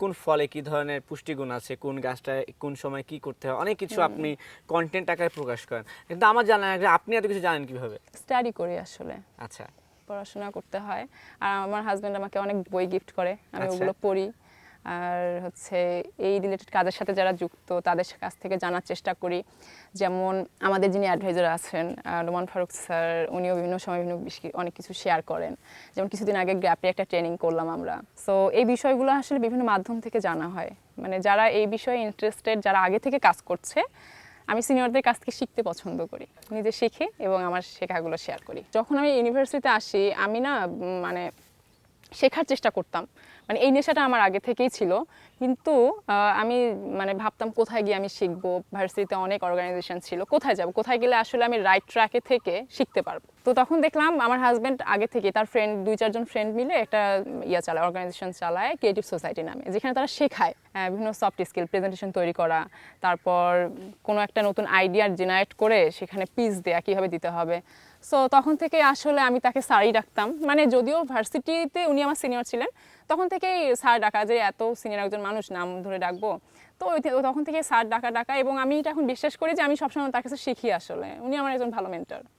কোন ফলে কি ধরনের পুষ্টিগুণ আছে, কোন গাছটা কোন সময় কি করতে হয়, অনেক কিছু আপনি কন্টেন্ট আকারে প্রকাশ করেন। কিন্তু আমার জানা আছে আপনি এত কিছু জানেন কিভাবে? স্টাডি করি আসলে, আচ্ছা পড়াশোনা করতে হয়। আর আমার হাজব্যান্ড আমাকে অনেক বই গিফট করে, আমি আচ্ছা। ওগুলো পড়ি। আর হচ্ছে এই রিলেটেড কাজের সাথে যারা যুক্ত তাদের কাছ থেকে জানার চেষ্টা করি। যেমন আমাদের যিনি অ্যাডভাইজার আছেন নোমান ফারুক স্যার, উনিও বিভিন্ন সময় অনেক কিছু শেয়ার করেন। যেমন কিছুদিন আগে গ্র্যাপে একটা ট্রেনিং করলাম আমরা। সো এই বিষয়গুলো আসলে বিভিন্ন মাধ্যম থেকে জানা হয়, মানে যারা এই বিষয়ে ইন্টারেস্টেড, যারা আগে থেকে কাজ করছে। আমি সিনিয়রদের কাছ থেকে শিখতে পছন্দ করি, নিজে শিখি এবং আমার শেখাগুলো শেয়ার করি। যখন আমি ইউনিভার্সিটিতে আসি আমি না মানে শেখার চেষ্টা করতাম, মানে এই নেশাটা আমার আগে থেকেই ছিল। কিন্তু আমি মানে ভাবতাম কোথায় গিয়ে আমি শিখবো, ভার্সিটিতে অনেক অর্গানাইজেশন ছিল, কোথায় যাব, কোথায় গেলে আসলে আমি রাইট ট্র্যাকে থেকে শিখতে পারবো। তো তখন দেখলাম আমার হাজব্যান্ড আগে থেকে তার ফ্রেন্ড 2-4 জন ফ্রেন্ড মিলে একটা চালায়, অর্গানাইজেশন চালায় ক্রিয়েটিভ সোসাইটি নামে, যেখানে তারা শেখায় বিভিন্ন সফট স্কিল, প্রেজেন্টেশন তৈরি করা, তারপর কোনো একটা নতুন আইডিয়া জেনারেট করে সেখানে পিচ দেয়া কীভাবে দিতে হবে। সো তখন থেকে আসলে আমি তাকে স্যারই ডাকতাম, মানে যদিও ভার্সিটিতে উনি আমার সিনিয়র ছিলেন, তখন থেকেই স্যার ডাকা, যে এত সিনিয়র একজন মানুষ নাম ধরে ডাকবো। তো তখন থেকে স্যার ডাকা এবং আমি এটা এখন বিশ্বাস করি যে আমি সবসময় তার কাছে শিখি, আসলে উনি আমার একজন ভালো মেন্টর।